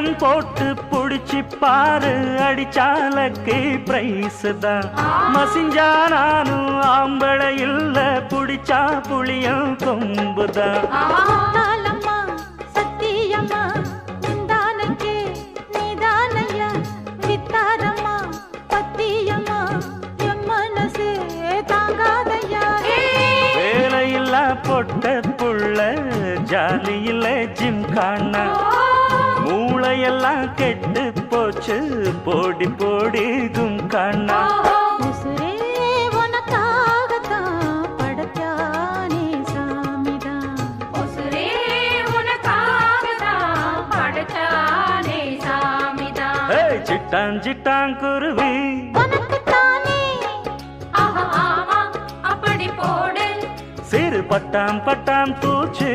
திட்டம் போட்டு புடிச்சு பாரு, அடிச்சாலக்கு பிரைஸ் தான். மசிஞ்சா நானும் ஆம்பளை இல்ல, புடிச்சா புளியும் கொம்புதான். பொட்ட புள்ள ஜாலியில ஜிம் காணா, மூளையெல்லாம் கெட்டு போச்சு போடி போடி கும் காணா. சிட்டான் சிட்டான் குருவி சிறு பட்டாம் பட்டாம் பூச்சு